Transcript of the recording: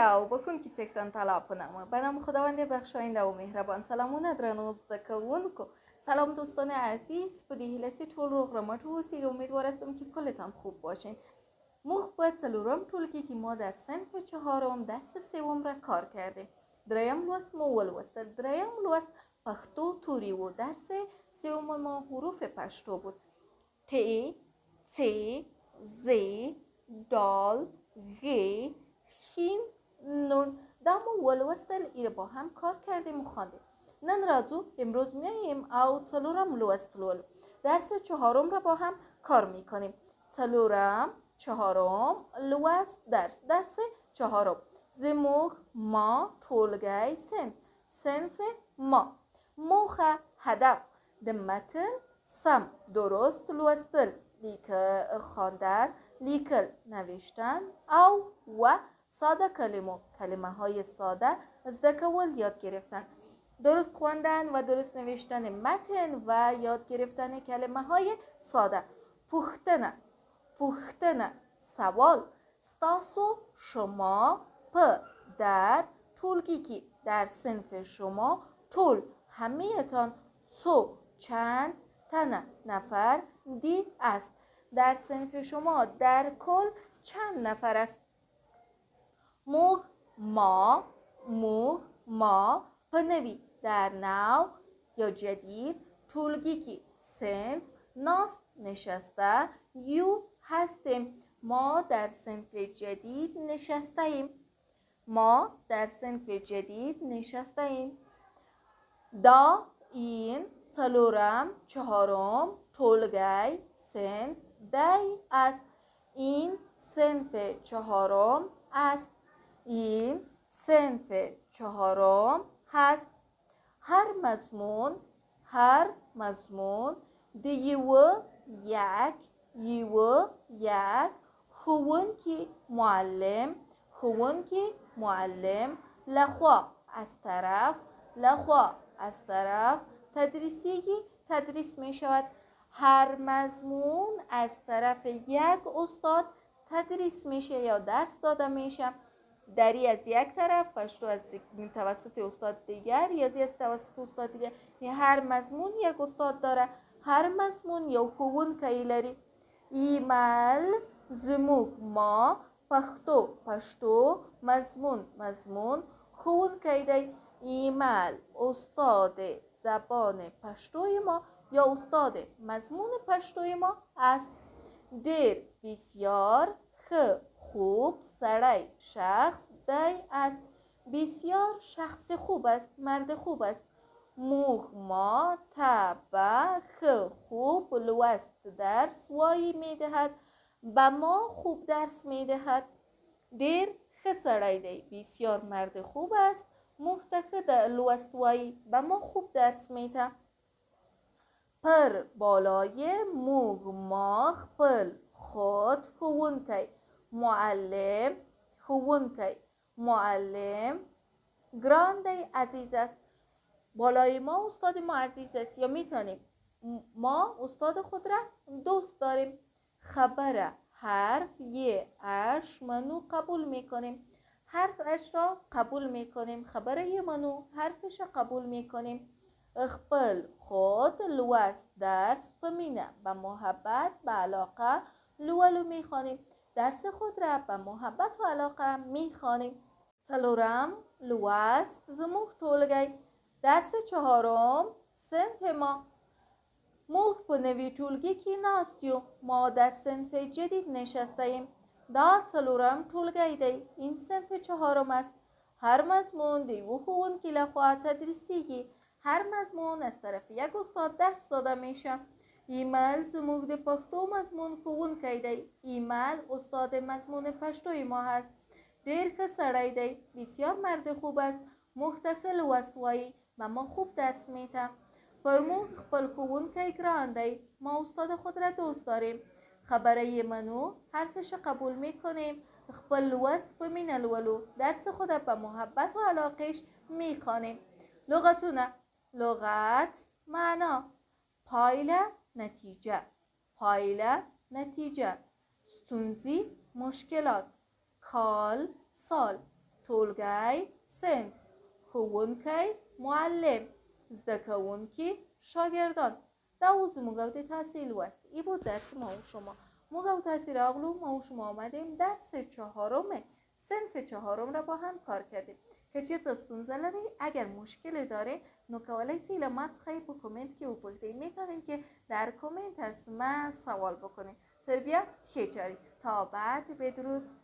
او بکن که تکتان طلب کنم. به نام خداوند بخشاینده و مهربان. سلامونه درنو زده کوونکو. سلام دوستان عزیز، په دې هیله چې ټول روغ رمټ اوسئ. امیدوار هستم که کلتان خوب باشین. موږ په څلورم ټولګي کې ما در صنف چهارم درس سوم را کار کردیم. دریم لوست ما ولوستل. دریم لوست پښتو توری و. درس سوم ما حروف پښتو بود. ت، څ، ز، دال، غ، شین، نون. دا ما ولوستل. ایره با هم کار کردیم و خواندیم. نن راځو امروز میاییم او څلورم لوست لولو. درس چهارم را با هم کار میکنیم. څلورم چهارم لوست درس چهارم. زموږ ما ټولګی صنف ما. موخه هدف د متن سم درست لوستل، خواندن، لیکل، نوشتن او ساده کلمه های ساده زده کول، یاد گرفتن. درست خواندن و درست نوشتن متن و یاد گرفتن کلمه های ساده. پوښتنه سوال. ستاسو شما په در ټولګي کې در صنف شما ټول همه‌تان چند تنه نفر دی است؟ در صنف شما در کل چند نفر است؟ ما په نوی در نو یا جدید ټولګي کې صنف ناست نشسته یو هستیم. ما در صنف جدید نشسته ایم. دا این څلورم چهارم ټولګی صنف دی است. این صنف چهارم هست. هر مضمون د یوه یک ښوونکی معلم لخوا از طرف تدریس می شود. هر مضمون از طرف یک استاد تدریس میشه یا درس داده میشه. دری از یک طرف، پښتو از توسط استاد دیگر، ریاضی از توسط استاد دیگر. هر مضمون یک استاد داره. هر مضمون یو ښوونکی لري. ایمل زموږ ما پښتو مضمون ښوونکی دی. ایمل استاد زبان پښتوی ما یا استاد مضمون پښتوی ما است. ډیر بسیار خوب سړی شخص دی است. بسیار شخص خوب است، مرد خوب است. ما خوب لوست درس وایی میدهد. به ما خوب درس میدهد. ډیر ښه سړی دی، بسیار مرد خوب است. موږ ته ښه لوست وایی، به ما خوب درس میده. پر بالای موږ ما خپل خود معلم گران دی، عزیز است. بالای ما استاد ما عزیز است. یا میتونیم ما استاد خود را دوست داریم. خبر حرف اش منو قبول میکنیم. حرفش را قبول میکنیم. خبر منو حرفش را قبول میکنیم. خپل خود لوست درس په مینه، به محبت، به علاقه لولو میخوانیم. درس خود را به محبت و علاقه میخوانیم. څلورم لوست زموږ ټولګی درس چهارم صنف ما. موږ په نوي ټولګي کې ناست یو. ما در صنف جدید نشسته ایم. دا څلورم ټولګی دی. این صنف چهارم است. هر مضمون د یوه ښوونکي لخوا تدریسیږي. هر مضمون از طرف یک استاد درس داده میشه. ایمل زموږ د پښتو مضمون ښوونکی دی. ایمل استاد مضمون پښتوی ما هست. ډیر ښه سړی دی، بسیار مرد خوب است. موږ ته ښه لوست وایی، و ما خوب درس میده. پر موږ خپل ښوونکی ګران دی. ما استاد خود را دوست داریم. خبره منو حرفش قبول میکنیم. خپل لوست په مینه لولو. درس خود به محبت و علاقش میخوانیم. لغتونه: لغت معنا، پایله نتیجه، ستونزی مشکلات، کال سال، ټولګی صنف، ښوونکی معلم، زده کوونکي شاگردان. دا اوس زموږ او د تحصیل وست. ای بود درس ما و شما. موږ او تحصیل اغلو ما و شما آمدیم درس 4 صنف 4 را با هم کار کردیم. که چیرته ستونزه لري اگر مشکل داره نو کولای سی له ما څخه په کامنت کې وپوښتئ. میتونین که در کامنت از من سوال بکنید. تربیت خیچاری تا بعد. بدرود.